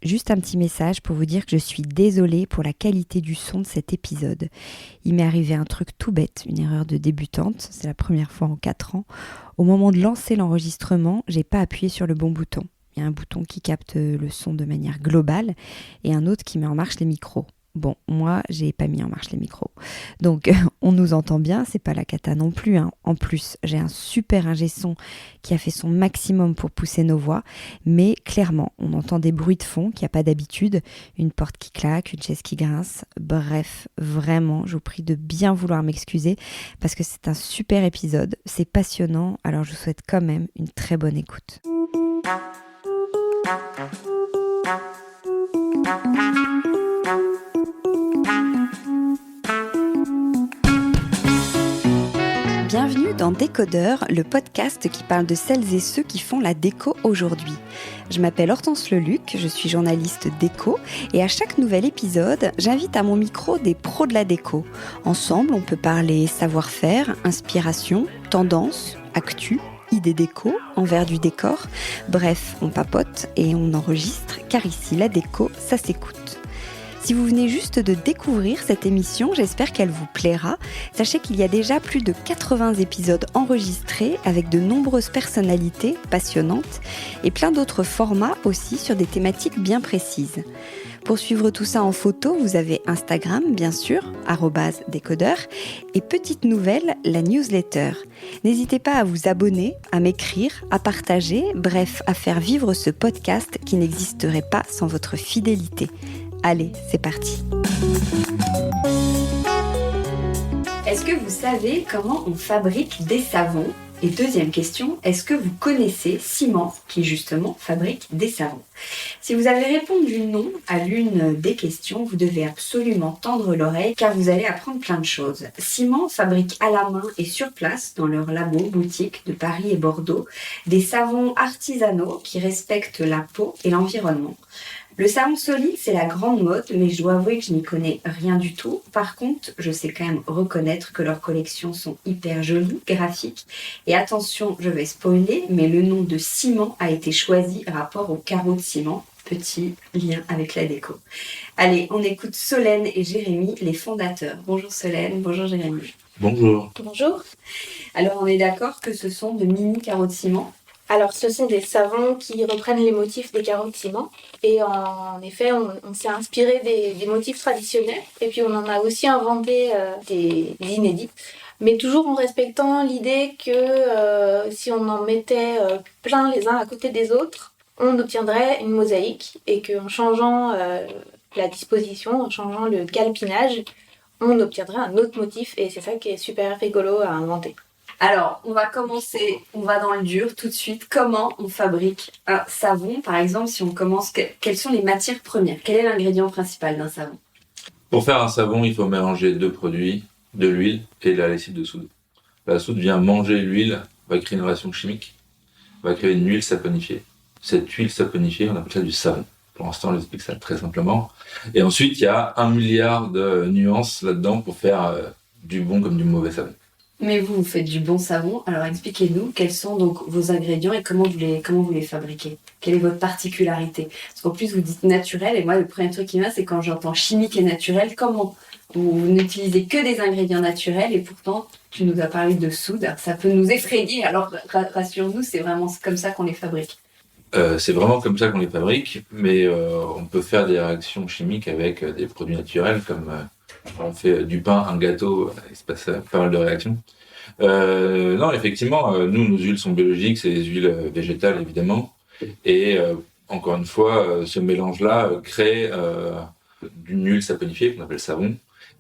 Juste un petit message pour vous dire que je suis désolée pour la qualité du son de cet épisode. Il m'est arrivé un truc tout bête, une erreur de débutante, c'est la première fois en 4 ans. Au moment de lancer l'enregistrement, j'ai pas appuyé sur le bon bouton. Il y a un bouton qui capte le son de manière globale et un autre qui met en marche les micros. Bon, moi, j'ai pas mis en marche les micros. Donc, on nous entend bien, c'est pas la cata non plus, hein. En plus, j'ai un super ingé son qui a fait son maximum pour pousser nos voix. Mais clairement, on entend des bruits de fond qu'il n'y a pas d'habitude. Une porte qui claque, une chaise qui grince. Bref, vraiment, je vous prie de bien vouloir m'excuser parce que c'est un super épisode. C'est passionnant, alors je vous souhaite quand même une très bonne écoute. Bienvenue dans Décodeur, le podcast qui parle de celles et ceux qui font la déco aujourd'hui. Je m'appelle Hortense Leluc, je suis journaliste déco et à chaque nouvel épisode, j'invite à mon micro des pros de la déco. Ensemble, on peut parler savoir-faire, inspiration, tendance, actu, idées déco, envers du décor. Bref, on papote et on enregistre car ici, la déco, ça s'écoute. Si vous venez juste de découvrir cette émission, j'espère qu'elle vous plaira. Sachez qu'il y a déjà plus de 80 épisodes enregistrés avec de nombreuses personnalités passionnantes et plein d'autres formats aussi sur des thématiques bien précises. Pour suivre tout ça en photo, vous avez Instagram, bien sûr, @décodeur, et petite nouvelle, la newsletter. N'hésitez pas à vous abonner, à m'écrire, à partager, bref, à faire vivre ce podcast qui n'existerait pas sans votre fidélité. Allez, c'est parti. Est-ce que vous savez comment on fabrique des savons ? Et deuxième question, est-ce que vous connaissez Ciment qui justement fabrique des savons ? Si vous avez répondu non à l'une des questions, vous devez absolument tendre l'oreille car vous allez apprendre plein de choses. Ciment fabrique à la main et sur place, dans leur labo boutique de Paris et Bordeaux, des savons artisanaux qui respectent la peau et l'environnement. Le savon solide, c'est la grande mode, mais je dois avouer que je n'y connais rien du tout. Par contre, je sais quand même reconnaître que leurs collections sont hyper jolies, graphiques. Et attention, je vais spoiler, mais le nom de Ciment a été choisi rapport au carreau de ciment. Petit lien avec la déco. Allez, on écoute Solène et Jérémy, les fondateurs. Bonjour Solène, bonjour Jérémy. Bonjour. Bonjour. Alors, on est d'accord que ce sont de mini carreaux de ciment ? Alors, ce sont des savons qui reprennent les motifs des carreaux de ciment. Et en effet, on s'est inspiré des motifs traditionnels. Et puis, on en a aussi inventé des inédits. Mais toujours en respectant l'idée que si on en mettait plein les uns à côté des autres, on obtiendrait une mosaïque. Et qu'en changeant la disposition, en changeant le galpinage, on obtiendrait un autre motif. Et c'est ça qui est super rigolo à inventer. Alors, on va commencer, on va dans le dur tout de suite. Comment on fabrique un savon ? Par exemple, si on commence, quelles sont les matières premières ? Quel est l'ingrédient principal d'un savon ? Pour faire un savon, il faut mélanger 2 produits, de l'huile et de la lessive de soude. La soude vient manger l'huile, va créer une réaction chimique, va créer une huile saponifiée. Cette huile saponifiée, on appelle ça du savon. Pour l'instant, j'explique ça très simplement. Et ensuite, il y a 1 milliard de nuances là-dedans pour faire du bon comme du mauvais savon. Mais vous faites du bon savon, alors expliquez-nous quels sont donc vos ingrédients et comment vous les fabriquez. Quelle est votre particularité ? Parce qu'en plus vous dites naturel et moi le premier truc qui me vient c'est quand j'entends chimique et naturel, comment vous n'utilisez que des ingrédients naturels et pourtant tu nous as parlé de soude, ça peut nous effrayer, alors rassure-nous, c'est vraiment comme ça qu'on les fabrique. C'est vraiment comme ça qu'on les fabrique, mais on peut faire des réactions chimiques avec des produits naturels comme on fait du pain, un gâteau, il se passe pas mal de réactions. Non, effectivement, nous, nos huiles sont biologiques, c'est des huiles végétales évidemment, et encore une fois, ce mélange-là crée d'une huile saponifiée qu'on appelle savon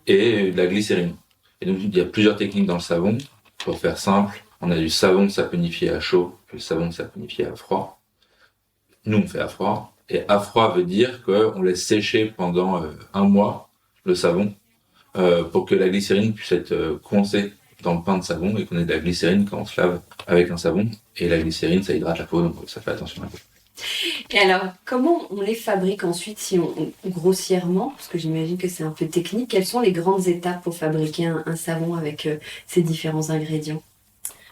et de la glycérine. Et donc il y a plusieurs techniques dans le savon. Pour faire simple, on a du savon saponifié à chaud, et du savon saponifié à froid. Nous, on fait à froid, et à froid veut dire qu'on laisse sécher pendant 1 mois le savon pour que la glycérine puisse être coincée dans le pain de savon et qu'on ait de la glycérine quand on se lave avec un savon. Et la glycérine, ça hydrate la peau, donc ça fait attention à la peau. Et alors, comment on les fabrique ensuite, si on grossièrement, parce que j'imagine que c'est un peu technique, quelles sont les grandes étapes pour fabriquer un savon avec ces différents ingrédients ?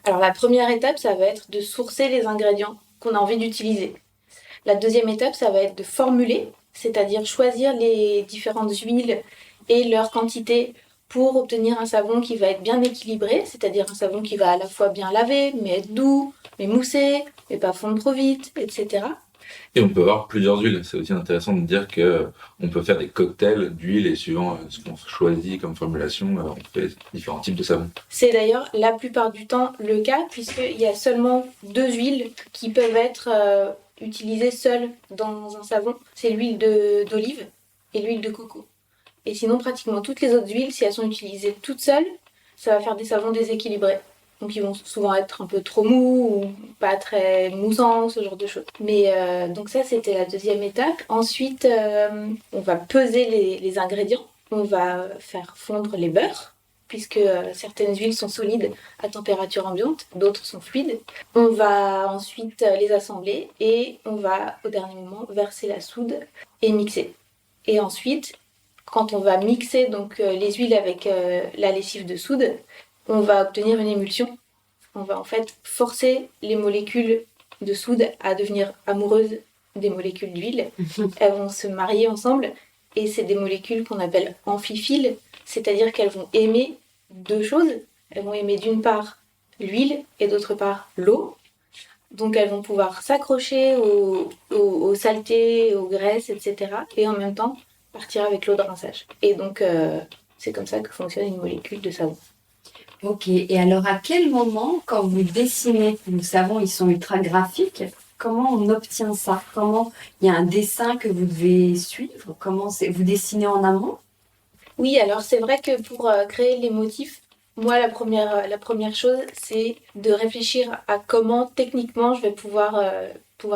Alors, la première étape, ça va être de sourcer les ingrédients qu'on a envie d'utiliser. La deuxième étape, ça va être de formuler c'est-à-dire choisir les différentes huiles et leur quantité pour obtenir un savon qui va être bien équilibré, c'est-à-dire un savon qui va à la fois bien laver, mais être doux, mais mousser, mais pas fondre trop vite, etc. Et on peut avoir plusieurs huiles. C'est aussi intéressant de dire que on peut faire des cocktails d'huile et suivant ce qu'on choisit comme formulation, on fait différents types de savons. C'est d'ailleurs la plupart du temps le cas, puisqu'il y a seulement 2 huiles qui peuvent être utilisées seules dans un savon. C'est l'huile d'olive et l'huile de coco. Et sinon, pratiquement toutes les autres huiles, si elles sont utilisées toutes seules, ça va faire des savons déséquilibrés. Donc ils vont souvent être un peu trop mous ou pas très moussants, ce genre de choses. Mais donc ça, c'était la deuxième étape. Ensuite, on va peser les ingrédients. On va faire fondre les beurres, puisque certaines huiles sont solides à température ambiante, d'autres sont fluides. On va ensuite les assembler et on va, au dernier moment, verser la soude et mixer. Et ensuite, quand on va mixer donc, les huiles avec la lessive de soude, on va obtenir une émulsion. On va en fait forcer les molécules de soude à devenir amoureuses des molécules d'huile. Elles vont se marier ensemble et c'est des molécules qu'on appelle amphiphiles, c'est-à-dire qu'elles vont aimer 2 choses. Elles vont aimer d'une part l'huile et d'autre part l'eau. Donc elles vont pouvoir s'accrocher aux saletés, aux graisses, etc. Et en même temps partir avec l'eau de rinçage. Et donc c'est comme ça que fonctionne une molécule de savon. Ok, et alors à quel moment, quand vous dessinez, nous savons ils sont ultra graphiques, comment on obtient ça? Comment il y a un dessin que vous devez suivre? Comment vous dessinez en amont? Oui, alors c'est vrai que pour créer les motifs, moi la première chose c'est de réfléchir à comment techniquement je vais pouvoir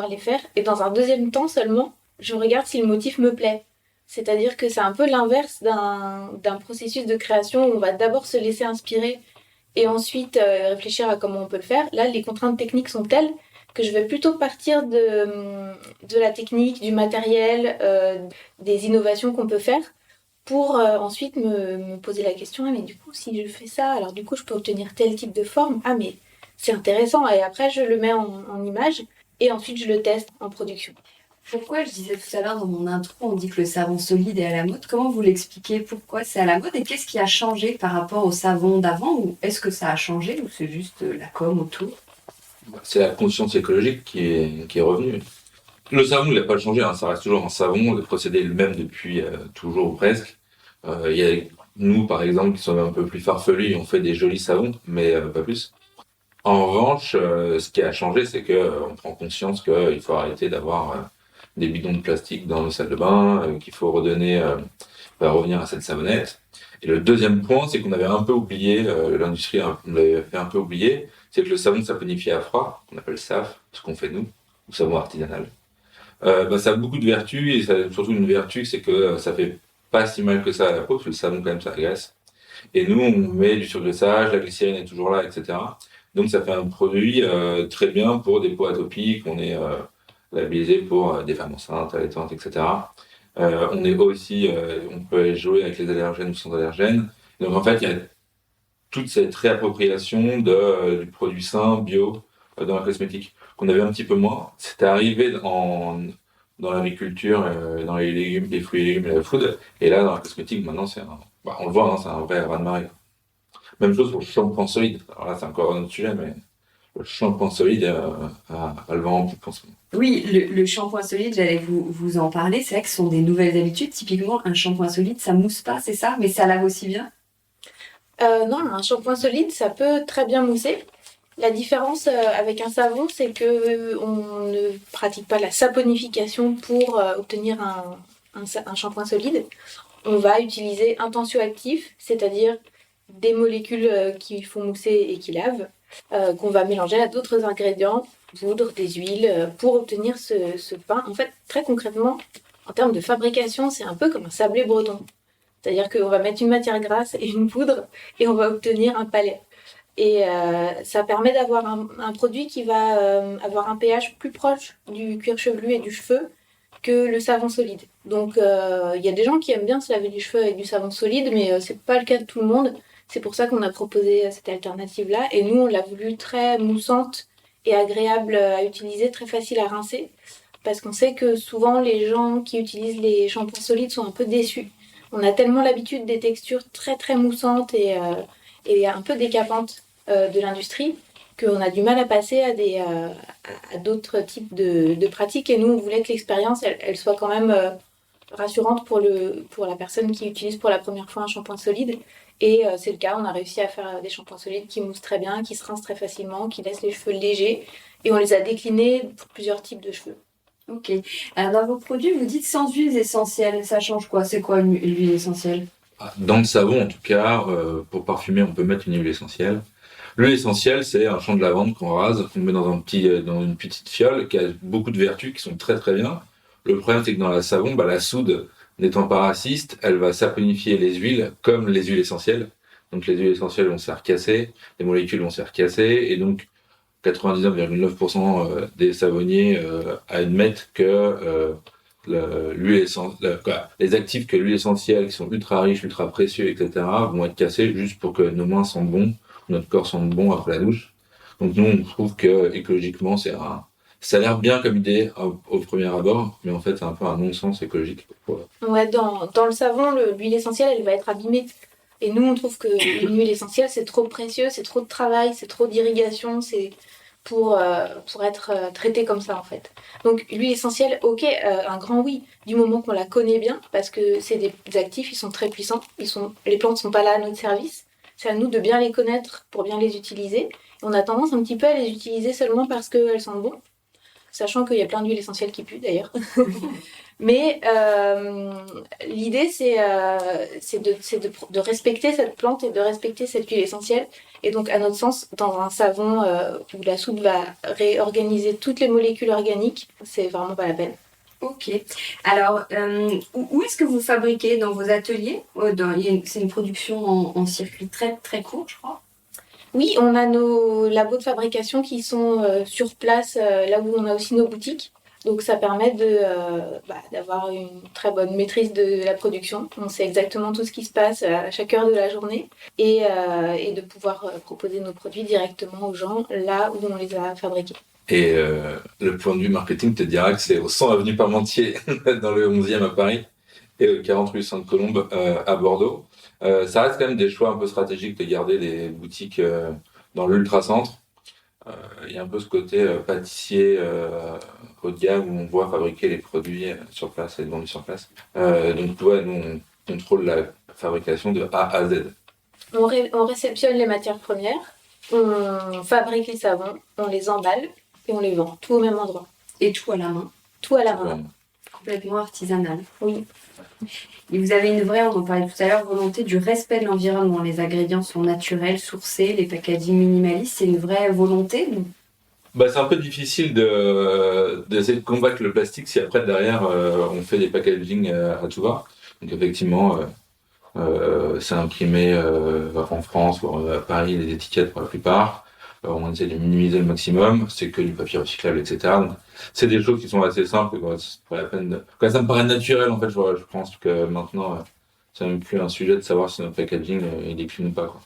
les faire. Et dans un deuxième temps seulement, je regarde si le motif me plaît. C'est-à-dire que c'est un peu l'inverse d'un processus de création où on va d'abord se laisser inspirer et ensuite réfléchir à comment on peut le faire. Là, les contraintes techniques sont telles que je vais plutôt partir de la technique, du matériel, des innovations qu'on peut faire pour ensuite me poser la question, ah, mais du coup, si je fais ça, alors du coup, je peux obtenir tel type de forme. Ah, mais c'est intéressant. Et après, je le mets en image et ensuite, je le teste en production. Pourquoi, je disais tout à l'heure dans mon intro, on dit que le savon solide est à la mode. Comment vous l'expliquez? Pourquoi c'est à la mode? Et qu'est-ce qui a changé par rapport au savon d'avant? Ou est-ce que ça a changé ou c'est juste la com autour? C'est la conscience écologique qui est revenue. Le savon, il n'a pas changé, hein, ça reste toujours un savon, le procédé est le même depuis toujours ou presque. Il y a nous, par exemple, qui sommes un peu plus farfelus, on fait des jolis savons, mais pas plus. En revanche, ce qui a changé, c'est que on prend conscience qu'il faut arrêter d'avoir des bidons de plastique dans nos salles de bain, qu'il faut revenir à cette savonnette. Et le deuxième point, c'est qu'on avait un peu oublié, l'industrie on l'avait fait un peu oublier, c'est que le savon saponifié à froid, qu'on appelle SAF, ce qu'on fait nous, ou savon artisanal, ça a beaucoup de vertus, et ça a surtout une vertu, c'est que ça fait pas si mal que ça à la peau, parce que le savon quand même ça agace. Et nous, on met du surglissage, la glycérine est toujours là, etc. Donc ça fait un produit très bien pour des peaux atopiques, on est labellisé pour des femmes enceintes, allaitantes, etc. On est aussi, on peut jouer avec les allergènes ou sans allergènes. Donc en fait, il y a toute cette réappropriation du produit sain, bio, dans la cosmétique, qu'on avait un petit peu moins. C'était arrivé dans l'agriculture, dans les légumes, les fruits et légumes et la food. Et là, dans la cosmétique, maintenant, on le voit, hein, c'est un vrai raz-de-marée. Même chose pour le shampoing solide. Alors là, c'est encore un autre sujet, mais le shampoing solide a le vent en poupe en ce moment. Oui, le shampoing solide, j'allais vous en parler. C'est vrai que ce sont des nouvelles habitudes. Typiquement, un shampoing solide, ça mousse pas, c'est ça? Mais ça lave aussi bien? Non, un shampoing solide, ça peut très bien mousser. La différence avec un savon, c'est que on ne pratique pas la saponification pour obtenir un shampoing solide. On va utiliser un tensioactif, c'est-à-dire des molécules qui font mousser et qui lavent, qu'on va mélanger à d'autres ingrédients, poudre, des huiles, pour obtenir ce pain. En fait, très concrètement, en termes de fabrication, c'est un peu comme un sablé breton. C'est-à-dire qu'on va mettre une matière grasse et une poudre et on va obtenir un palais. Et ça permet d'avoir un produit qui va avoir un pH plus proche du cuir chevelu et du cheveu que le savon solide. Donc il y a des gens qui aiment bien se laver les cheveux avec du savon solide, mais c'est pas le cas de tout le monde. C'est pour ça qu'on a proposé cette alternative-là. Et nous, on l'a voulu très moussante et agréable à utiliser, très facile à rincer. parce qu'on sait que souvent les gens qui utilisent les shampoings solides sont un peu déçus. On a tellement l'habitude des textures très très moussantes et un peu décapantes de l'industrie qu'on a du mal à passer à d'autres types de pratiques. Et nous, on voulait que l'expérience, elle soit quand même rassurante pour la personne qui utilise pour la première fois un shampoing solide. Et c'est le cas, on a réussi à faire des shampoings solides qui moussent très bien, qui se rincent très facilement, qui laissent les cheveux légers. Et on les a déclinés pour plusieurs types de cheveux. Ok. Alors, dans vos produits, vous dites sans huiles essentielles. Ça change quoi? C'est quoi l'huile essentielle? Dans le savon, en tout cas, pour parfumer, on peut mettre une huile essentielle. L'huile essentielle, c'est un champ de lavande qu'on rase, qu'on met dans une petite fiole qui a beaucoup de vertus qui sont très très bien. Le problème, c'est que dans la savon, la soude n'étant pas raciste, elle va saponifier les huiles comme les huiles essentielles. Donc les huiles essentielles vont se faire casser, les molécules vont se faire casser, et donc 99,9% des savonniers admettent que les actifs que l'huile essentielle, qui sont ultra riches, ultra précieux, etc., vont être cassés juste pour que nos mains sentent bon, notre corps sente bon après la douche. Donc nous, on trouve que écologiquement, ça a l'air bien comme idée au premier abord, mais en fait, c'est un peu un non-sens écologique. Ouais, dans le savon, l'huile essentielle, elle va être abîmée. Et nous, on trouve que l'huile essentielle, c'est trop précieux, c'est trop de travail, c'est trop d'irrigation, c'est pour être traité comme ça, en fait. Donc, l'huile essentielle, ok, un grand oui, du moment qu'on la connaît bien, parce que c'est des actifs, ils sont très puissants, les plantes sont pas là à notre service. C'est à nous de bien les connaître pour bien les utiliser. Et on a tendance un petit peu à les utiliser seulement parce qu'elles sentent bon, sachant qu'il y a plein d'huiles essentielles qui puent d'ailleurs. Mais l'idée, c'est de respecter cette plante et de respecter cette huile essentielle. Et donc, à notre sens, dans un savon où la soude va réorganiser toutes les molécules organiques, c'est vraiment pas la peine. Ok. Alors, où est-ce que vous fabriquez dans vos ateliers? C'est une production en circuit très très court, je crois. Oui, on a nos labos de fabrication qui sont sur place, là où on a aussi nos boutiques. Donc ça permet d'avoir une très bonne maîtrise de la production. On sait exactement tout ce qui se passe à chaque heure de la journée et de pouvoir proposer nos produits directement aux gens là où on les a fabriqués. Et le point de vue marketing te dira que c'est au 100 avenue Parmentier, dans le 11e à Paris, et au 40 rue Sainte-Colombe à Bordeaux. Ça reste quand même des choix un peu stratégiques de garder les boutiques dans l'ultra-centre. Il y a un peu ce côté pâtissier haut de gamme où on voit fabriquer les produits sur place et vendus sur place. Donc nous on contrôle la fabrication de A à Z. On réceptionne les matières premières, on fabrique les savons, on les emballe et on les vend, tout au même endroit. Et tout à la main. Tout à la main. Complètement artisanal. Oui. Et vous avez une vraie, on en parlait tout à l'heure, volonté du respect de l'environnement. Les ingrédients sont naturels, sourcés, les packaging minimalistes, c'est une vraie volonté? C'est un peu difficile d'essayer de combattre le plastique si après derrière on fait des packaging à tout va. Donc effectivement, c'est imprimé en France ou à Paris, les étiquettes pour la plupart. On essaie de minimiser le maximum, c'est que du papier recyclable, etc. Donc, c'est des choses qui sont assez simples. C'est pas la peine ça me paraît naturel, en fait, je pense que maintenant, c'est même plus un sujet de savoir si notre packaging il est clean ou pas, quoi.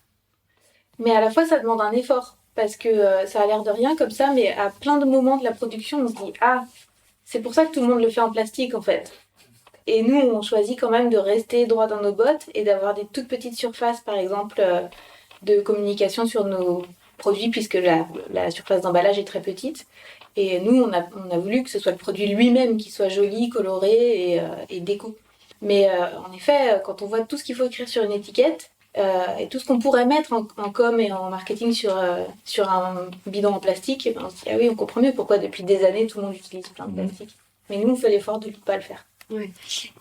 Mais à la fois, ça demande un effort, parce que ça a l'air de rien comme ça, mais à plein de moments de la production, on se dit « Ah, c'est pour ça que tout le monde le fait en plastique, en fait ». Et nous, on choisit quand même de rester droit dans nos bottes et d'avoir des toutes petites surfaces, par exemple, de communication sur nos produits, puisque la surface d'emballage est très petite. Et nous, on a voulu que ce soit le produit lui-même qui soit joli, coloré et déco. Mais en effet, quand on voit tout ce qu'il faut écrire sur une étiquette, et tout ce qu'on pourrait mettre en com et en marketing sur un bidon en plastique, on se dit « Ah oui, on comprend mieux pourquoi depuis des années tout le monde utilise plein de plastique ». Mais nous, on fait l'effort de ne pas le faire. Oui.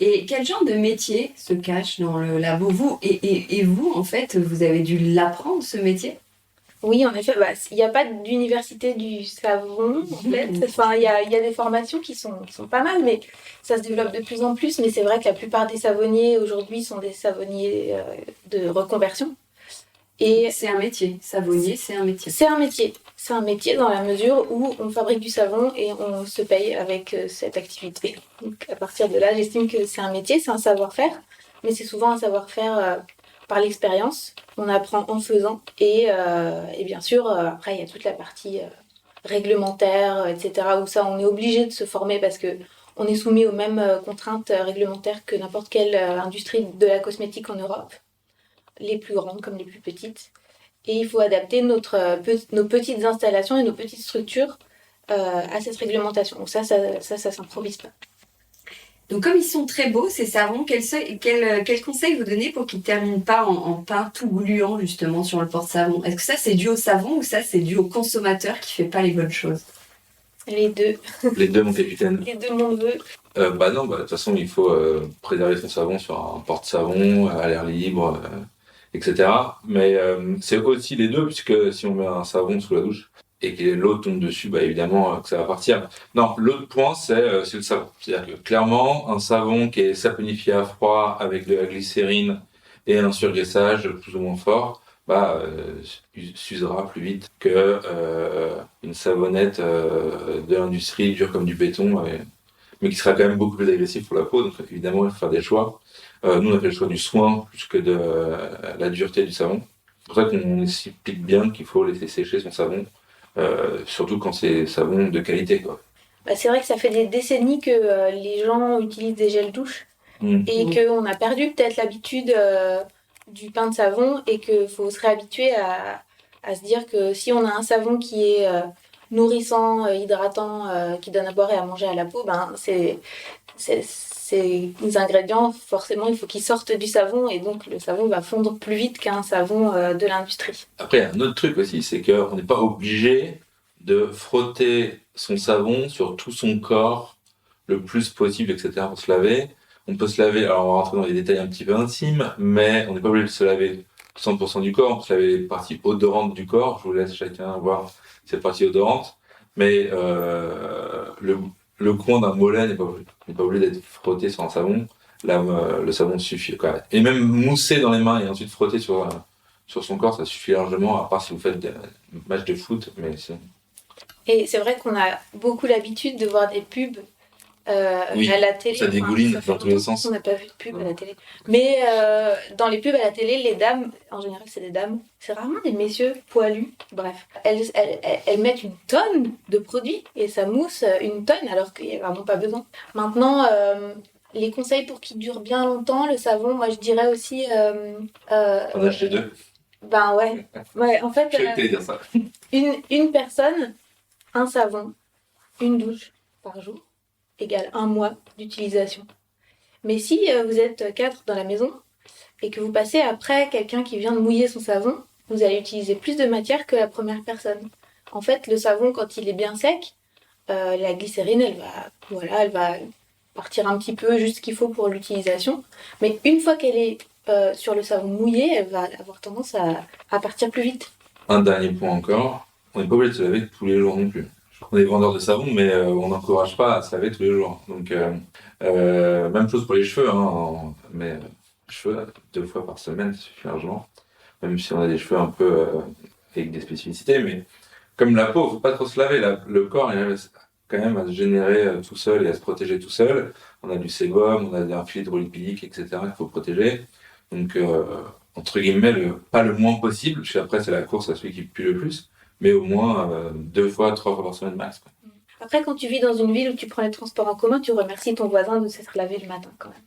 Et quel genre de métier se cache dans le labo? Vous, et vous, en fait, vous avez dû l'apprendre, ce métier? Oui, en effet, il n'y a pas d'université du savon, en fait. Enfin, il y a des formations qui sont pas mal, mais ça se développe de plus en plus. Mais c'est vrai que la plupart des savonniers aujourd'hui sont des savonniers de reconversion. Et c'est un métier. Savonnier, c'est un métier. C'est un métier. C'est un métier dans la mesure où on fabrique du savon et on se paye avec cette activité. Donc à partir de là, j'estime que c'est un métier, c'est un savoir-faire, mais c'est souvent un savoir-faire par l'expérience. On apprend en faisant et bien sûr, après, il y a toute la partie réglementaires, etc. Où ça, on est obligé de se former parce que on est soumis aux mêmes contraintes réglementaires que n'importe quelle industrie de la cosmétique en Europe, les plus grandes comme les plus petites. Et il faut adapter nos petites installations et nos petites structures à cette réglementation. Donc ça s'improvise pas. Donc comme ils sont très beaux, ces savons, quel conseil vous donnez pour qu'ils ne terminent pas en pain tout gluant justement sur le porte-savon? Est-ce que ça c'est dû au savon ou ça c'est dû au consommateur qui ne fait pas les bonnes choses? Les deux. Les deux, mon capitaine. Les deux, mon neveu. Non, de toute façon, il faut préserver son savon sur un porte-savon, à l'air libre, etc. Mais c'est aussi les deux, puisque si on met un savon sous la douche et que l'eau tombe dessus, évidemment que ça va partir. Non, l'autre point, c'est le savon. C'est-à-dire que clairement, un savon qui est saponifié à froid avec de la glycérine et un surgraissage plus ou moins fort, s'usera plus vite que une savonnette de l'industrie dure comme du béton, mais qui sera quand même beaucoup plus agressif pour la peau. Donc évidemment, il faut faire des choix. Nous, on a fait le choix du soin plus que de la dureté du savon. C'est pour ça qu'on explique bien qu'il faut laisser sécher son savon, surtout quand c'est savon de qualité, quoi. C'est vrai que ça fait des décennies que les gens utilisent des gels douche et qu'on a perdu peut-être l'habitude du pain de savon et qu'il faut se réhabituer à se dire que si on a un savon qui est nourrissant, hydratant, qui donne à boire et à manger à la peau, ces ingrédients, forcément, il faut qu'ils sortent du savon et donc le savon va fondre plus vite qu'un savon de l'industrie. Après, un autre truc aussi, c'est qu'on n'est pas obligé de frotter son savon sur tout son corps le plus possible, etc. pour se laver. On peut se laver, alors on va rentrer dans les détails un petit peu intimes, mais on n'est pas obligé de se laver 100% du corps, on peut se laver les parties odorantes du corps. Je vous laisse chacun voir cette partie odorante, mais le coin d'un mollet n'est pas obligé d'être frotté sur un savon. Là, le savon suffit, quoi. Et même mousser dans les mains et ensuite frotter sur son corps, ça suffit largement, à part si vous faites des matchs de foot, mais c'est... Et c'est vrai qu'on a beaucoup l'habitude de voir des pubs à la télé. Ça dégouline dans tous les sens. On n'a pas vu de pub à la télé. Mais dans les pubs à la télé, les dames, en général c'est des dames, c'est rarement des messieurs poilus, bref. Elles mettent une tonne de produits et ça mousse une tonne alors qu'il n'y a vraiment pas besoin. Maintenant, les conseils pour qu'il dure bien longtemps, le savon, moi je dirais aussi... On a acheté deux. Ouais, en fait, Je vais dire ça. Une personne, un savon, une douche par jour, égale 1 mois d'utilisation. Mais si vous êtes 4 dans la maison et que vous passez après quelqu'un qui vient de mouiller son savon, vous allez utiliser plus de matière que la première personne. En fait, le savon, quand il est bien sec, la glycérine, elle va partir un petit peu, juste ce qu'il faut pour l'utilisation. Mais une fois qu'elle est sur le savon mouillé, elle va avoir tendance à partir plus vite. Un dernier point encore, on n'est pas obligé de se laver tous les jours non plus. On est vendeur de savon, mais on n'encourage pas à se laver tous les jours. Donc, même chose pour les cheveux, mais cheveux 2 fois par semaine, ça suffit largement. Même si on a des cheveux un peu avec des spécificités, mais comme la peau, il ne faut pas trop se laver. Le corps, il arrive quand même à se générer tout seul et à se protéger tout seul. On a du sébum, on a un filet hydrolipidique, etc. qu'il faut protéger. Donc, entre guillemets, pas le moins possible, parce qu'après, c'est la course à celui qui pue le plus. Mais au moins 2 fois, 3 fois par semaine max, quoi. Après, quand tu vis dans une ville où tu prends les transports en commun, tu remercies ton voisin de s'être lavé le matin quand même.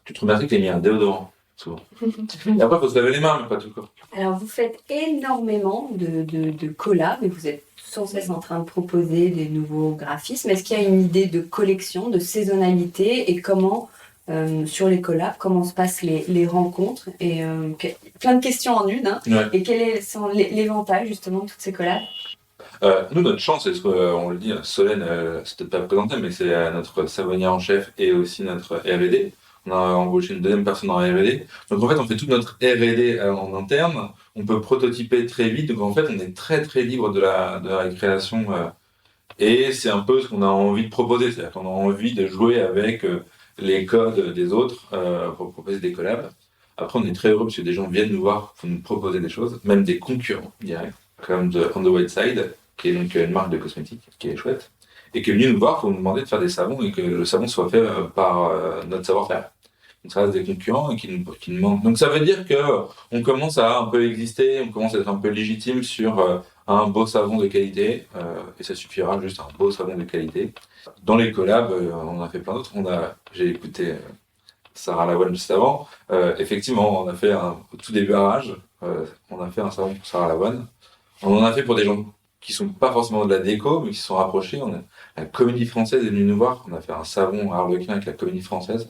Tu te remercies que tu aies mis un déodorant, souvent. Et après, il faut se laver les mains, mais pas tout le corps. Alors, vous faites énormément de collabs et vous êtes sans cesse en train de proposer des nouveaux graphismes. Est-ce qu'il y a une idée de collection, de saisonnalité et comment, sur les collabs, comment se passent les rencontres et plein de questions en une. Ouais. Et quel est l'éventail justement de toutes ces collabs? Nous, notre chance, c'est ce qu'on le dit, Solène, c'est peut-être pas présenté, mais c'est notre savonnière en chef et aussi notre R&D. On a embauché une deuxième personne en R&D. Donc en fait, on fait toute notre R&D en interne. On peut prototyper très vite. Donc en fait, on est très très libre de la création. Et c'est un peu ce qu'on a envie de proposer. C'est-à-dire qu'on a envie de jouer avec les codes des autres pour proposer des collabs. Après, on est très heureux parce que des gens viennent nous voir pour nous proposer des choses, même des concurrents, je dirais, comme On the White Side, qui est donc une marque de cosmétiques qui est chouette, et qui est venu nous voir pour nous demander de faire des savons et que le savon soit fait par notre savoir-faire. Donc ça reste des concurrents et qui nous manquent. Donc ça veut dire que on commence à un peu exister, on commence à être un peu légitime sur un beau savon de qualité, et ça suffira juste un beau savon de qualité. Dans les collabs, on a fait plein d'autres. J'ai écouté Sarah Lavoine juste avant. Effectivement, on a fait au tout début Rage, on a fait un savon pour Sarah Lavoine. On en a fait pour des gens qui sont pas forcément de la déco, mais qui se sont rapprochés. La Comédie Française est venue nous voir. On a fait un savon Harlequin avec la Comédie Française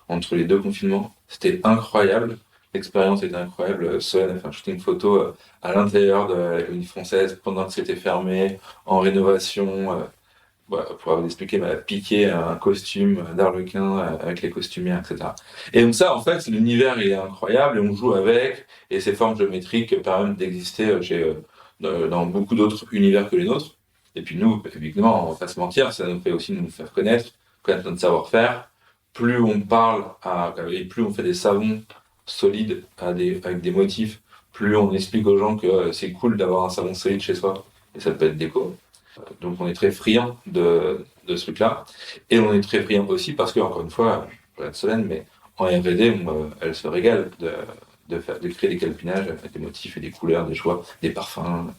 entre les 2 confinements. C'était incroyable. L'expérience était incroyable. Solène a fait un shooting photo à l'intérieur de la Comédie Française pendant que c'était fermé, en rénovation. Pour vous expliquer, elle a piqué un costume d'Arlequin avec les costumières, etc. Et donc ça, en fait, l'univers il est incroyable et on joue avec, et ces formes géométriques permettent d'exister dans beaucoup d'autres univers que les nôtres. Et puis nous, évidemment, on va pas se mentir, ça nous fait aussi nous faire connaître notre savoir-faire. Plus on parle et plus on fait des savons solides avec des motifs, plus on explique aux gens que c'est cool d'avoir un savon solide chez soi, et ça peut être déco. Donc on est très friand de ce truc-là. Et on est très friand aussi parce que, encore une fois, je vais être Solène, mais en R&D, elle se régale de créer des calpinages avec des motifs et des couleurs, des choix, des parfums.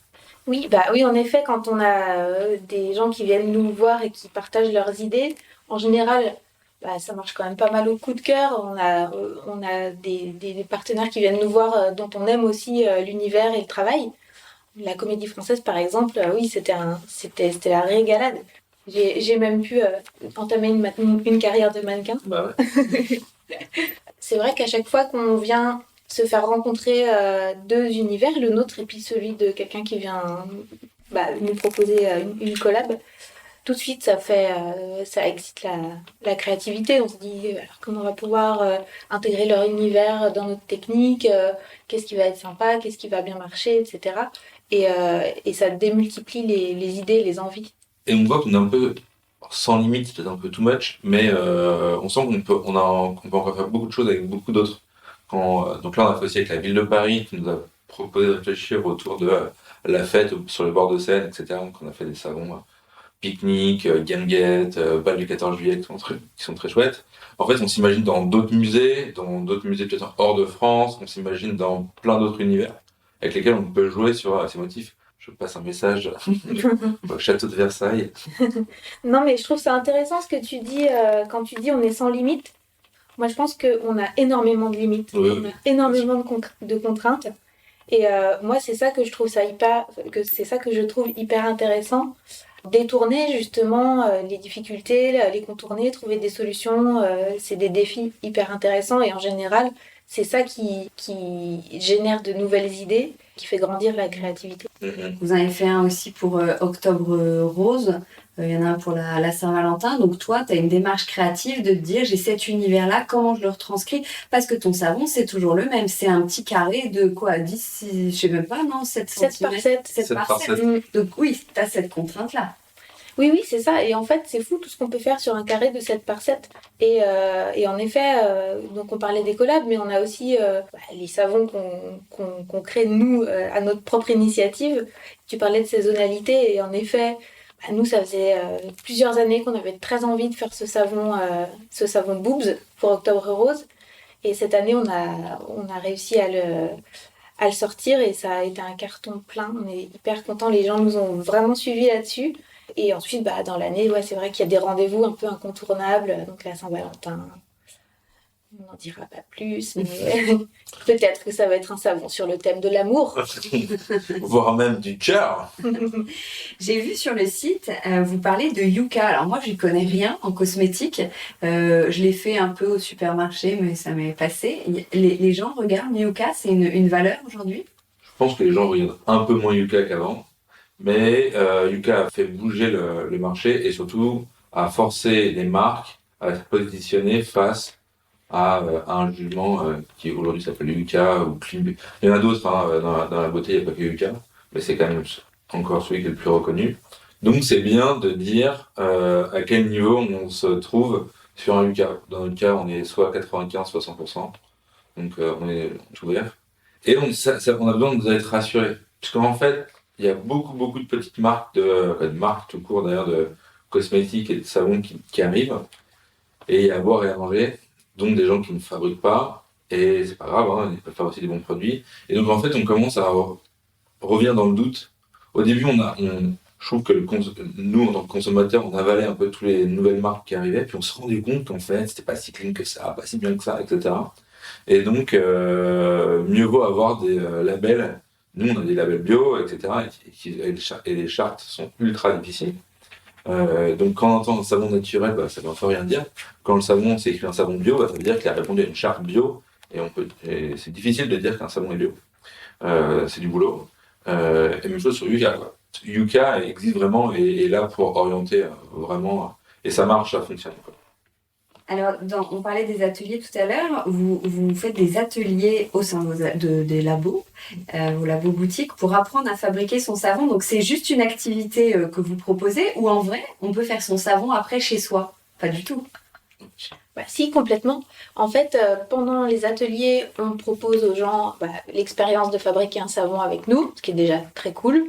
Oui, oui, en effet, quand on a des gens qui viennent nous voir et qui partagent leurs idées, en général, ça marche quand même pas mal au coup de cœur. On a des partenaires qui viennent nous voir dont on aime aussi l'univers et le travail. La Comédie Française, par exemple, oui, c'était la régalade. J'ai même pu entamer une carrière de mannequin. Bah ouais. C'est vrai qu'à chaque fois qu'on vient se faire rencontrer 2 univers, le nôtre et puis celui de quelqu'un qui vient nous proposer une collab, tout de suite ça excite la créativité. On se dit alors comment on va pouvoir intégrer leur univers dans notre technique, qu'est-ce qui va être sympa, qu'est-ce qui va bien marcher, etc. Et ça démultiplie les idées, les envies. Et on voit qu'on est un peu sans limite, peut-être un peu too much, mais on sent qu'on peut encore faire beaucoup de choses avec beaucoup d'autres. Donc là, on a fait aussi avec la ville de Paris qui nous a proposé de réfléchir autour de la fête sur le bord de Seine, etc. Donc on a fait des savons pique-nique, guinguette, bal du 14 juillet qui sont très chouettes. En fait, on s'imagine dans d'autres musées peut-être hors de France, on s'imagine dans plein d'autres univers avec lesquels on peut jouer sur ces motifs. Je passe un message au château de Versailles. Non, mais je trouve ça intéressant ce que tu dis quand tu dis on est sans limite. Moi, je pense qu'on a énormément de limites, Oui. on a énormément de contraintes. Et moi, c'est ça que je trouve hyper intéressant. Détourner justement les difficultés, les contourner, trouver des solutions, c'est des défis hyper intéressants. Et en général, c'est ça qui génère de nouvelles idées, qui fait grandir la créativité. Vous en avez fait un aussi pour Octobre Rose. Il y en a un pour la Saint-Valentin. Donc toi, tu as une démarche créative de te dire j'ai cet univers-là, comment je le retranscris? Parce que ton savon, c'est toujours le même. C'est un petit carré de quoi? 10, je sais même pas, non? 7 7 par 7. 7 par 7. Donc oui, tu as cette contrainte-là. Oui, c'est ça. Et en fait, c'est fou tout ce qu'on peut faire sur un carré de 7 par 7. Et en effet, donc on parlait des collabs, mais on a aussi les savons qu'on crée, nous, à notre propre initiative. Tu parlais de saisonnalité, et en effet, nous, ça faisait plusieurs années qu'on avait très envie de faire ce savon Boobs pour Octobre Rose. Et cette année, on a réussi à le sortir, et ça a été un carton plein. On est hyper contents. Les gens nous ont vraiment suivis là-dessus. Et ensuite, dans l'année, c'est vrai qu'il y a des rendez-vous un peu incontournables. Donc la Saint-Valentin, on n'en dira pas plus, mais peut-être que ça va être un savon sur le thème de l'amour. Voire même du cœur. J'ai vu sur le site, vous parlez de Yuka. Alors moi, je n'y connais rien en cosmétique. Je l'ai fait un peu au supermarché, mais ça m'est passé. Les gens regardent Yuka, c'est une valeur aujourd'hui? Je pense que les gens regardent un peu moins Yuka qu'avant. Mais Yuka a fait bouger le marché et surtout a forcé les marques à se positionner face à un jugement qui aujourd'hui s'appelle Yuka ou Clean Beauty. Il y en a d'autres dans la beauté, il n'y a pas que Yuka, mais c'est quand même encore celui qui est le plus reconnu. Donc c'est bien de dire à quel niveau on se trouve sur un Yuka. Dans notre cas, on est soit 95, soit 100%. Donc on est ouvert. Et on a besoin d'être rassuré. Parce qu'en fait, il y a beaucoup de petites marques, de marques tout court d'ailleurs, de cosmétiques et de savons qui arrivent. Et il y a à boire et à manger. dont des gens qui ne fabriquent pas, et c'est pas grave, hein, ils peuvent faire aussi des bons produits. Et donc en fait, on commence à revenir dans le doute. Au début, je trouve que nous, en tant que consommateurs, on avalait un peu toutes les nouvelles marques qui arrivaient, puis on se rendait compte qu'en fait, c'était pas si clean que ça, pas si bien que ça, etc. Et donc, mieux vaut avoir des labels. Nous, on a des labels bio, etc. Et les chartes sont ultra difficiles. Donc, quand on entend un savon naturel, ça ne veut rien dire. Quand le savon, c'est écrit un savon bio, ça veut dire qu'il a répondu à une charte bio. Et c'est difficile de dire qu'un savon est bio. C'est du boulot. Et même chose sur Yuka, quoi. Yuka existe vraiment et est là pour orienter vraiment. Et ça marche, ça fonctionne, quoi. Alors, on parlait des ateliers tout à l'heure. Vous faites des ateliers au sein des labos, vos labos boutiques, pour apprendre à fabriquer son savon. Donc, c'est juste une activité que vous proposez ou en vrai, on peut faire son savon après chez soi? Pas du tout. Si, complètement. En fait, pendant les ateliers, on propose aux gens l'expérience de fabriquer un savon avec nous, ce qui est déjà très cool.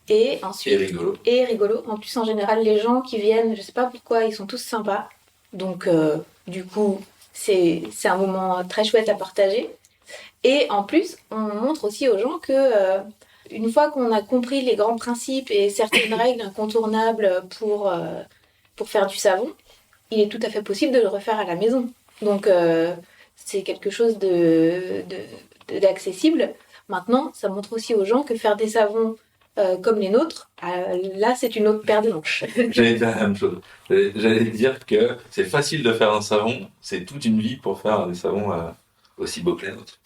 Et ensuite, et rigolo. En plus, en général, les gens qui viennent, je sais pas pourquoi, ils sont tous sympas. Donc, du coup, c'est un moment très chouette à partager. Et en plus, on montre aussi aux gens que une fois qu'on a compris les grands principes et certaines règles incontournables pour faire du savon, il est tout à fait possible de le refaire à la maison. Donc, c'est quelque chose d'accessible. Maintenant, ça montre aussi aux gens que faire des savons comme les nôtres, là, c'est une autre paire de manches. J'allais dire la même chose. J'allais dire que c'est facile de faire un savon, c'est toute une vie pour faire des savons aussi beaux que les nôtres.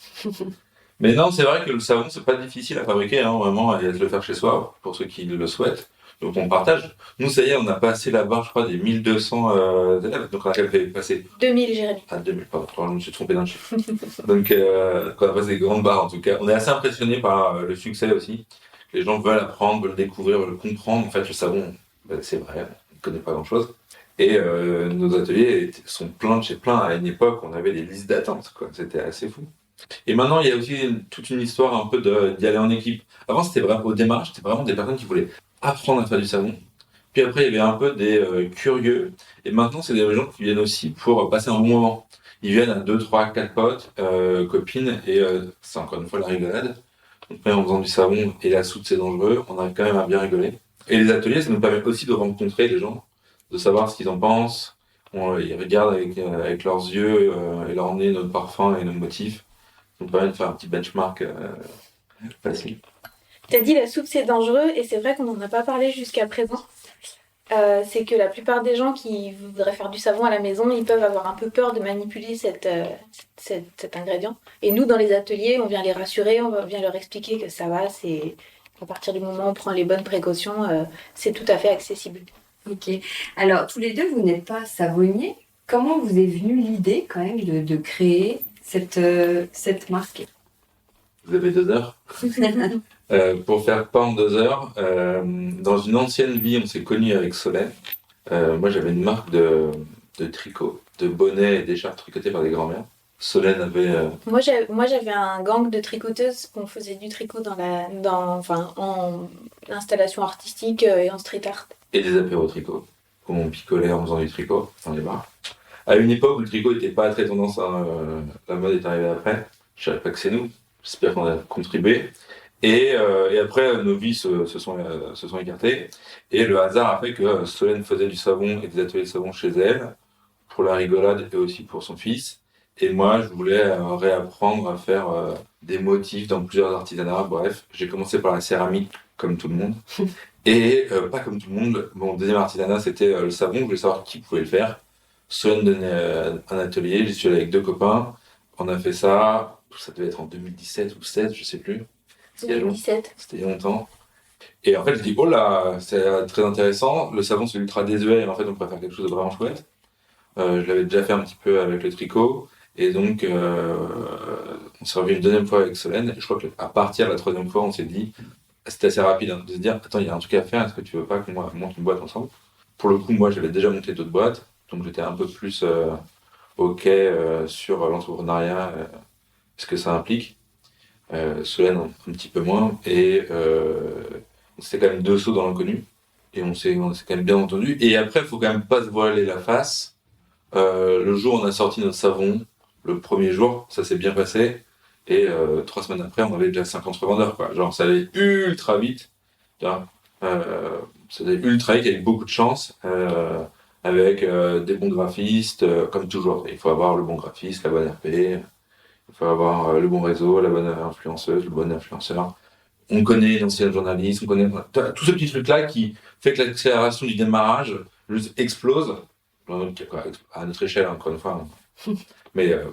Mais non, c'est vrai que le savon, c'est pas difficile à fabriquer, hein, vraiment, et à le faire chez soi, pour ceux qui le souhaitent. Donc on partage. Nous, ça y est, on a passé la barre, je crois, des 1200 élèves. Donc on a fait passer... 2000, Jérémy. 2000, pardon, je me suis trompé d'un chiffre. Donc on a passé des grandes barres, en tout cas. On est assez impressionnés par le succès aussi. Les gens veulent apprendre, veulent découvrir, veulent comprendre. En fait, le savon, c'est vrai, on ne connaît pas grand-chose. Et nos ateliers sont pleins de chez plein. À une époque, on avait des listes d'attente, quoi. C'était assez fou. Et maintenant, il y a aussi toute une histoire un peu d'y aller en équipe. Avant, au démarrage, c'était vraiment des personnes qui voulaient apprendre à faire du savon. Puis après, il y avait un peu des curieux. Et maintenant, c'est des gens qui viennent aussi pour passer un bon moment. Ils viennent à 2, 3, 4 potes, copines, et c'est encore une fois la rigolade. Donc, en faisant du savon et la soude, c'est dangereux, on arrive quand même à bien rigoler. Et les ateliers, ça nous permet aussi de rencontrer les gens, de savoir ce qu'ils en pensent. Ils regardent avec leurs yeux et leur nez notre parfum et nos motifs. Ça nous permet de faire un petit benchmark facile. T'as dit la soupe c'est dangereux et c'est vrai qu'on n'en a pas parlé jusqu'à présent. C'est que la plupart des gens qui voudraient faire du savon à la maison, ils peuvent avoir un peu peur de manipuler cet ingrédient. Et nous, dans les ateliers, on vient les rassurer, on vient leur expliquer que ça va, c'est à partir du moment où on prend les bonnes précautions, c'est tout à fait accessible. Ok. Alors, tous les deux, vous n'êtes pas savonniers. Comment vous est venue l'idée quand même de créer cette marque? Vous avez 2 heures pour faire pas en 2 heures. Dans une ancienne vie, on s'est connus avec Solène. Moi, j'avais une marque de tricot, de bonnets et d'écharpes tricotées par des grands-mères. Solène avait... Moi, j'avais un gang de tricoteuses qu'on faisait du tricot en installation artistique et en street art. Et des apéros tricot, où on picolait en faisant du tricot dans les bars. À une époque où le tricot n'était pas très tendance, la mode est arrivée après. Je savais pas que c'est nous. J'espère qu'on a contribué. Et après, nos vies se sont écartées. Et le hasard a fait que Solène faisait du savon et des ateliers de savon chez elle, pour la rigolade et aussi pour son fils. Et moi, je voulais réapprendre à faire des motifs dans plusieurs artisanats. Bref, j'ai commencé par la céramique, comme tout le monde. Et pas comme tout le monde. Mon deuxième artisanat, c'était le savon. Je voulais savoir qui pouvait le faire. Solène donnait un atelier. J'y suis allé avec 2 copains. On a fait ça. Ça devait être en 2017 ou 2016, je sais plus. 2017. C'était il y a longtemps. Et en fait, je dis, oh là, c'est très intéressant. Le savon, c'est ultra désuet. Et en fait, on pourrait faire quelque chose de vraiment chouette. Je l'avais déjà fait un petit peu avec le tricot. Et donc, on s'est revu une deuxième fois avec Solène. Et je crois qu'à partir de la 3e fois, on s'est dit, c'était assez rapide, hein, de se dire, attends, il y a un truc à faire. Est-ce que tu veux pas qu'on monte une boîte ensemble? Pour le coup, moi, j'avais déjà monté d'autres boîtes. Donc, j'étais un peu plus OK sur l'entrepreneuriat, ce que ça implique. Solène un petit peu moins, et c'était quand même 2 sauts dans l'inconnu, et on s'est quand même bien entendu. Et après, il faut quand même pas se voiler la face. Le jour où on a sorti notre savon, le premier jour, ça s'est bien passé. Et 3 semaines après, on avait déjà 50 revendeurs, quoi. Genre, ça allait ultra vite. Tu vois. Ça allait ultra vite avec beaucoup de chance, avec des bons graphistes, comme toujours. Il faut avoir le bon graphiste, la bonne RP, il faut avoir le bon réseau, la bonne influenceuse, le bon influenceur. On connaît l'ancien journaliste, on connaît tout ce petit truc-là qui fait que l'accélération du démarrage juste explose. À notre échelle, encore une fois. Mais, euh,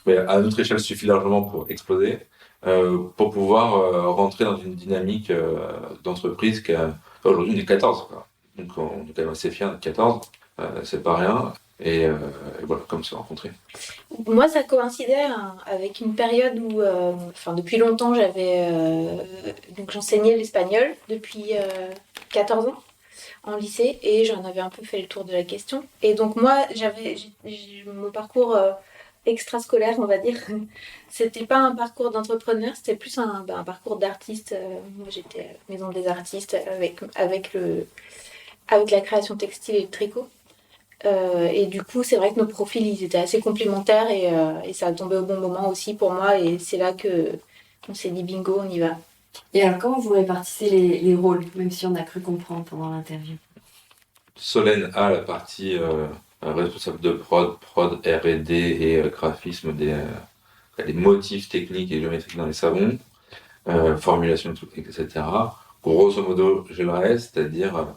mais à notre échelle, ça suffit largement pour exploser, pour pouvoir rentrer dans une dynamique d'entreprise aujourd'hui on est 14, quoi. Donc on est quand même assez fiers d'être 14, c'est pas rien. Et voilà, comme ça, rencontré. Moi, ça coïncidait avec une période où, depuis longtemps, donc j'enseignais l'espagnol depuis 14 ans en lycée et j'en avais un peu fait le tour de la question. Et donc moi, j'ai mon parcours extrascolaire, on va dire. C'était pas un parcours d'entrepreneur, c'était plus un parcours d'artiste. Moi, j'étais maison des artistes avec la création textile et le tricot. Et du coup, c'est vrai que nos profils, ils étaient assez complémentaires et ça a tombé au bon moment aussi pour moi. Et c'est là que on s'est dit bingo, on y va. Et alors, comment vous répartissez les rôles, même si on a cru comprendre pendant l'interview? Solène a la partie responsable de prod R&D et graphisme des motifs techniques et géométriques dans les savons, formulation, etc. Grosso modo, j'ai le reste, c'est-à-dire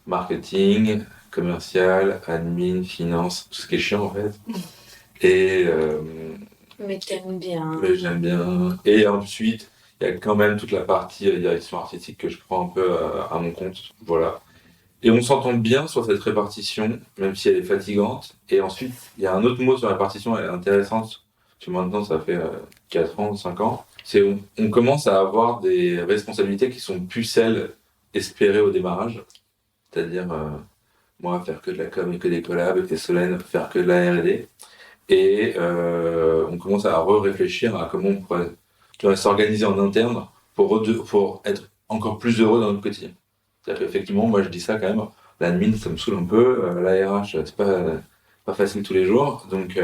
marketing, commercial, admin, finance, tout ce qui est chiant en fait. Et Mais t'aimes bien. mais j'aime bien. Et ensuite, il y a quand même toute la partie direction artistique que je prends un peu à mon compte. Voilà. Et on s'entend bien sur cette répartition, même si elle est fatigante. Et ensuite, il y a un autre mot sur la répartition, elle est intéressante, parce que maintenant, ça fait 4 ans, 5 ans. C'est on commence à avoir des responsabilités qui sont plus celles espérées au démarrage. C'est-à-dire, moi, faire que de la com et que des collabs, et Solène, faire que de la R&D. Et on commence à réfléchir à comment on pourrait s'organiser en interne pour être encore plus heureux dans notre quotidien. C'est-à-dire qu'effectivement, moi je dis ça quand même, l'admin ça me saoule un peu, la RH c'est pas facile tous les jours, donc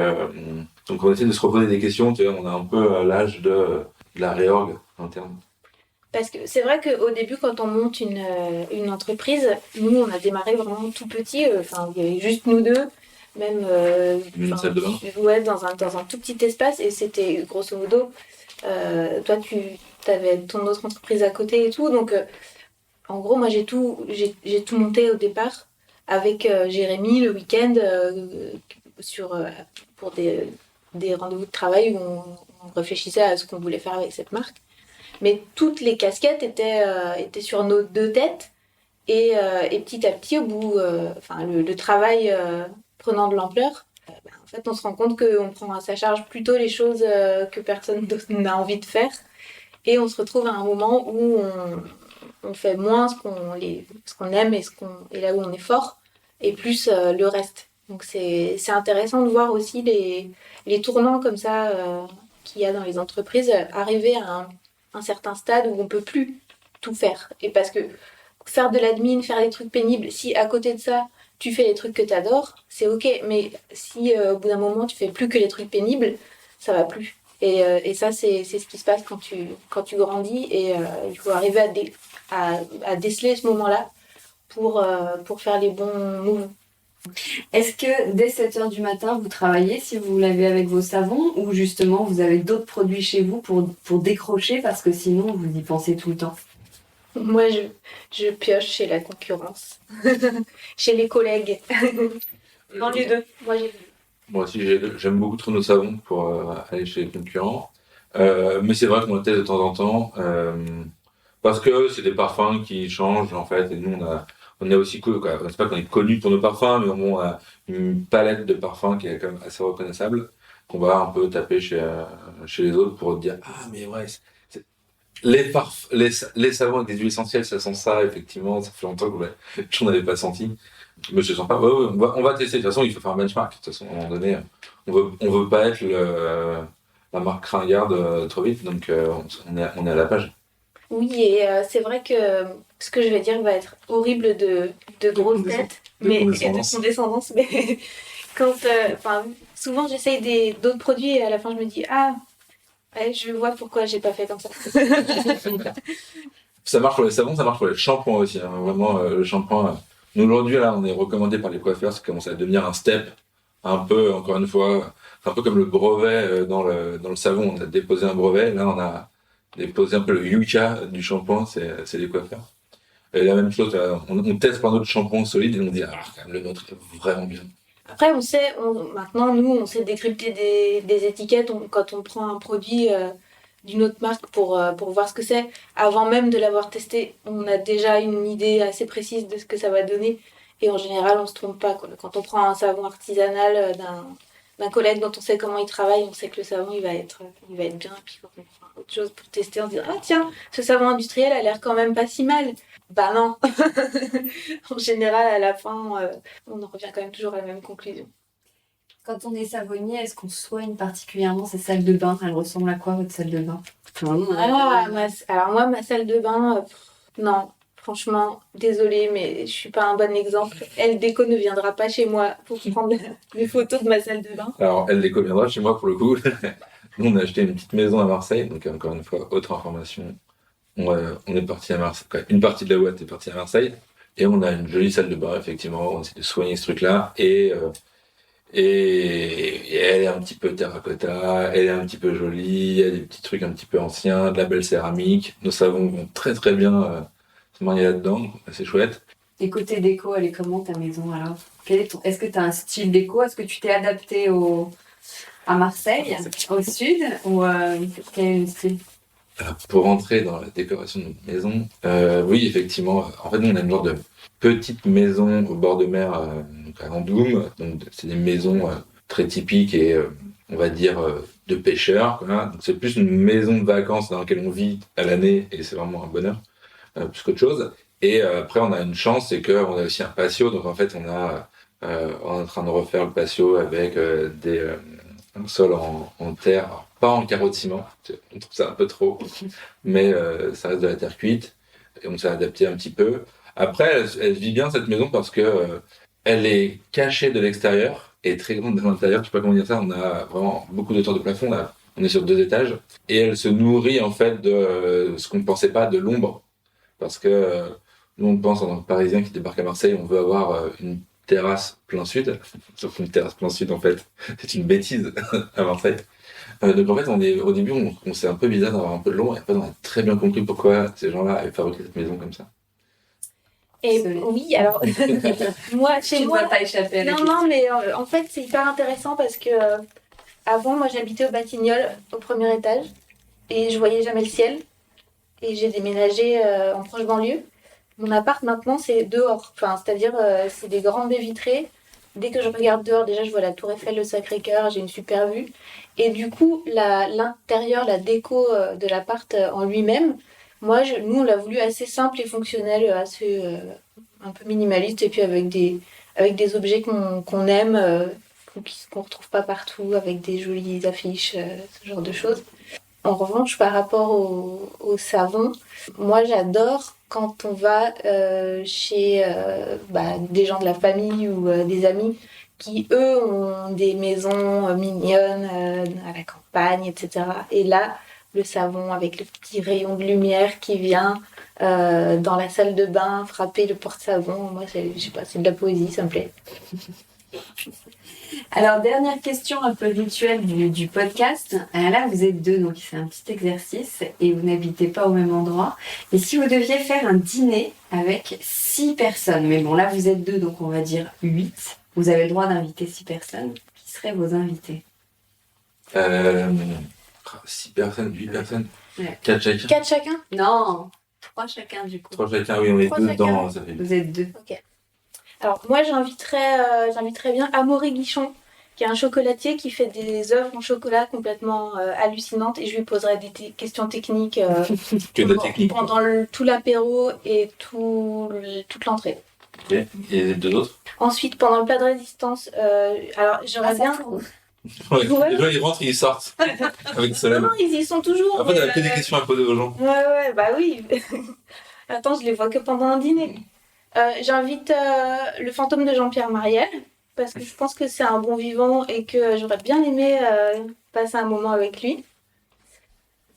on essaie de se reposer des questions, tu vois, on a un peu l'âge de la réorg interne. Parce que c'est vrai qu'au début, quand on monte une entreprise, nous, on a démarré vraiment tout petit. Enfin, il y avait juste nous deux, même Une salle de bain. ouais, dans un tout petit espace. Et c'était grosso modo, toi, tu avais ton autre entreprise à côté et tout. Donc, en gros, moi, j'ai tout monté au départ avec Jérémy le week-end pour des rendez-vous de travail où on réfléchissait à ce qu'on voulait faire avec cette marque. Mais toutes les casquettes étaient sur nos deux têtes. Et petit à petit, au bout, le travail prenant de l'ampleur, en fait, on se rend compte qu'on prend à sa charge plutôt les choses que personne d'autre n'a envie de faire. Et on se retrouve à un moment où on fait moins ce qu'on aime et là où on est fort, et plus le reste. Donc c'est intéressant de voir aussi les tournants comme ça qu'il y a dans les entreprises, arriver à un certain stade où on peut plus tout faire. Et parce que faire de l'admin, faire des trucs pénibles, si à côté de ça, tu fais les trucs que t'adores, c'est ok. Mais si au bout d'un moment, tu fais plus que les trucs pénibles, ça va plus. Et ça, c'est ce qui se passe quand tu grandis. Et il faut arriver à déceler ce moment-là pour faire les bons moves. Est-ce que dès 7h du matin, vous travaillez si vous l'avez avec vos savons ou justement vous avez d'autres produits chez vous pour décrocher parce que sinon vous y pensez tout le temps? Moi, je pioche chez la concurrence, chez les collègues. Dans les deux. Moi aussi, j'aime beaucoup trop nos savons pour aller chez les concurrents. Mais c'est vrai qu'on le teste de temps en temps, parce que c'est des parfums qui changent, en fait, et nous, on est aussi cool, quoi. C'est pas qu'on est connu pour nos parfums, mais on a une palette de parfums qui est quand même assez reconnaissable, qu'on va un peu taper chez les autres pour dire, ah, mais ouais, les savons avec des huiles essentielles, ça sent ça, effectivement, ça fait longtemps que j'en avais pas senti. Mais je sens pas. Ouais, on va tester. De toute façon, il faut faire un benchmark. De toute façon, à un moment donné, on veut pas être la marque ringarde trop vite, donc on est à la page. Oui, et c'est vrai que ce que je vais dire va être horrible de grosse tête, mais et de condescendance, mais Souvent j'essaye d'autres produits et à la fin je me dis ouais, je vois pourquoi j'ai pas fait comme ça. Ça marche pour les savons, ça marche pour les shampoings aussi. Hein. Vraiment, le shampoing. Nous, aujourd'hui, là, on est recommandé par les coiffeurs, ça commence à devenir un step. Un peu, encore une fois, un peu comme le brevet dans le savon. On a déposé un brevet. Là, on a déposé un peu le Yuka du shampoing, c'est les coiffeurs. Et la même chose, on teste plein d'autres shampoings solides et on dit, quand même, le nôtre est vraiment bien. Après, maintenant, nous, on sait décrypter des étiquettes quand on prend un produit d'une autre marque pour voir ce que c'est. Avant même de l'avoir testé, on a déjà une idée assez précise de ce que ça va donner. Et en général, on se trompe pas, quoi. Quand on prend un savon artisanal d'un collègue dont on sait comment il travaille, on sait que le savon, il va être bien. Et puis quand on prend autre chose pour tester, on se dit, tiens, ce savon industriel a l'air quand même pas si mal. Bah non. En général, à la fin, on en revient quand même toujours à la même conclusion. Quand on est savonnier, est-ce qu'on soigne particulièrement ses salles de bain? Elle ressemble à quoi, votre salle de bain? Alors moi, ma salle de bain, non. Franchement, désolée, mais je suis pas un bon exemple. Elle Déco ne viendra pas chez moi pour prendre les photos de ma salle de bain. Alors, Elle Déco viendra chez moi pour le coup. Nous, on a acheté une petite maison à Marseille, donc encore une fois, autre information. On est parti à Marseille. Une partie de la boîte est partie à Marseille. Et on a une jolie salle de bain, effectivement. On essaie de soigner ce truc-là. Et elle est un petit peu terracotta, elle est un petit peu jolie, il y a des petits trucs un petit peu anciens, de la belle céramique. Nos savons vont très très bien se marier là-dedans, c'est chouette. Et côté déco, elle est comment ta maison alors? Est-ce que tu as un style déco? Est-ce que tu t'es adapté à Marseille, au sud? Ou quel est le style? Alors, pour rentrer dans la décoration de notre maison, oui, effectivement, en fait, nous, on a une genre de petite maison au bord de mer à Andoum. Donc, c'est des maisons très typiques et, on va dire, de pêcheurs. Voilà. Donc, c'est plus une maison de vacances dans laquelle on vit à l'année et c'est vraiment un bonheur, plus qu'autre chose. Et après, on a une chance, c'est qu'on a aussi un patio. Donc, en fait, on est en train de refaire le patio avec un sol en terre. Alors, pas en carreau de ciment, on trouve ça un peu trop, mais ça reste de la terre cuite et on s'est adapté un petit peu. Après, elle vit bien cette maison parce que elle est cachée de l'extérieur et très grande de l'intérieur. Je sais pas comment dire ça. On a vraiment beaucoup de hauteur de plafond. Là, on est sur 2 étages et elle se nourrit en fait de ce qu'on ne pensait pas, de l'ombre, parce que nous on pense en tant que Parisien qui débarque à Marseille, on veut avoir une terrasse plein sud. Sauf qu'une terrasse plein sud en fait, c'est une bêtise à Marseille. Donc en fait, au début, on s'est un peu bizarre d'avoir un peu de l'ombre, et après, on a très bien compris pourquoi ces gens-là avaient fabriqué cette maison comme ça. Et oui, alors, moi, chez moi... Tu ne vas pas échapper à la Non, mais en fait, c'est hyper intéressant parce que avant, moi, j'habitais au Batignolles, au premier étage, et je voyais jamais le ciel. Et j'ai déménagé en proche banlieue. Mon appart, maintenant, c'est dehors. Enfin, c'est-à-dire, c'est des grandes baies vitrées. Dès que je regarde dehors, déjà, je vois la Tour Eiffel, le Sacré-Cœur, j'ai une super vue. Et du coup, l'intérieur, la déco de l'appart en lui-même, nous, on l'a voulu assez simple et fonctionnel, assez un peu minimaliste, et puis avec des objets qu'on aime, qu'on retrouve pas partout, avec des jolies affiches, ce genre de choses. En revanche, par rapport au savon, moi j'adore quand on va chez des gens de la famille ou des amis qui, eux, ont des maisons mignonnes à la campagne, etc. Et là, le savon avec le petit rayon de lumière qui vient dans la salle de bain frapper le porte-savon, moi, je sais pas, c'est de la poésie, ça me plaît. Alors, dernière question un peu rituelle du podcast. Là, vous êtes 2, donc c'est un petit exercice et vous n'habitez pas au même endroit. Et si vous deviez faire un dîner avec 6 personnes, mais bon, là, vous êtes 2, donc on va dire 8. Vous avez le droit d'inviter 6 personnes. Qui seraient vos invités? 6 personnes, 8 personnes, Ouais. 4 chacun. 4 chacun? Non, 3 chacun du coup. 3 chacun, oui, on est 3 2 chacun. dedans, ça fait. Vous êtes 2. Ok. Alors, moi, j'inviterais bien Amaury Guichon, qui est un chocolatier qui fait des œuvres en chocolat complètement hallucinantes. Et je lui poserai des questions techniques Que de la technique. pendant tout l'apéro et toute l'entrée. Ok. Et les 2 autres? Ensuite, pendant le plat de résistance, alors j'aurais bien... Ouais. Ouais. Les gens, ils rentrent et ils sortent. Avec Non, Solène. non, ils y sont toujours. Après, mais, on a que des questions à poser aux gens. Ouais, bah oui. Attends, je les vois que pendant un dîner. J'invite le fantôme de Jean-Pierre Marielle, parce que je pense que c'est un bon vivant et que j'aurais bien aimé passer un moment avec lui.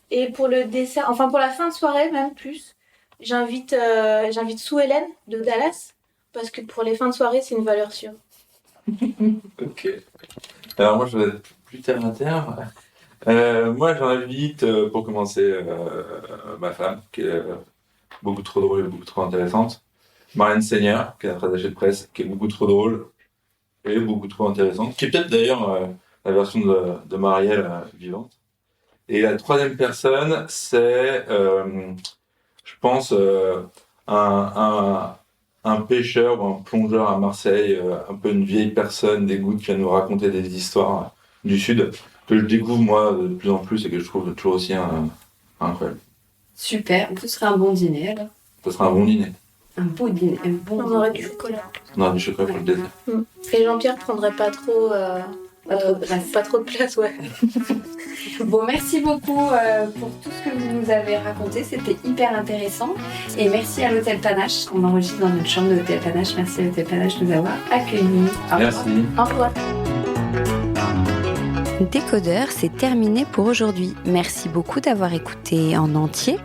Et pour le dessert, enfin pour la fin de soirée même plus, j'invite Sue Ellen de Dallas, parce que pour les fins de soirée, c'est une valeur sûre. Ok. Alors moi, je vais être plus terre à terre. Moi, j'invite, pour commencer, ma femme, qui est beaucoup trop drôle et beaucoup trop intéressante. Marianne Seigneur, qui est notre attachée de presse, qui est beaucoup trop drôle et beaucoup trop intéressante, qui est peut-être d'ailleurs la version de Marielle vivante. Et la troisième personne, c'est, je pense, un pêcheur ou un plongeur à Marseille, un peu une vieille personne des Gouttes qui va nous raconter des histoires du Sud que je découvre moi de plus en plus et que je trouve toujours aussi incroyable. Super, ce serait un bon dîner alors. Ce sera un bon dîner. Un beau dîner, un bon On dîner. aurait du chocolat. On aura du chocolat pour le désert. Et Jean-Pierre prendrait pas trop de place, ouais. Bon, merci beaucoup pour tout ce que vous nous avez raconté, c'était hyper intéressant. Et merci à l'Hôtel Panache, on enregistre dans notre chambre de l'Hôtel Panache. Merci à l'Hôtel Panache de nous avoir accueillis. Merci. Au revoir. Décodeur, c'est terminé pour aujourd'hui. Merci beaucoup d'avoir écouté en entier.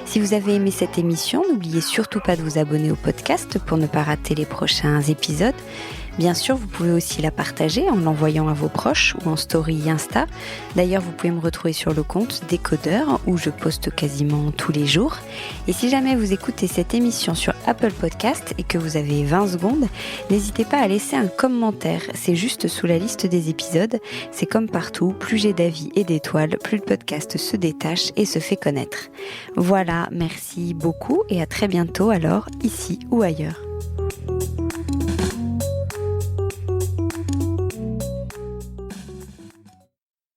Si vous avez aimé cette émission, n'oubliez surtout pas de vous abonner au podcast pour ne pas rater les prochains épisodes. Bien sûr, vous pouvez aussi la partager en l'envoyant à vos proches ou en story Insta. D'ailleurs, vous pouvez me retrouver sur le compte Décodeur où je poste quasiment tous les jours. Et si jamais vous écoutez cette émission sur Apple Podcast et que vous avez 20 secondes, n'hésitez pas à laisser un commentaire. C'est juste sous la liste des épisodes. C'est comme partout, plus j'ai d'avis et d'étoiles, plus le podcast se détache et se fait connaître. Voilà, merci beaucoup et à très bientôt alors, ici ou ailleurs.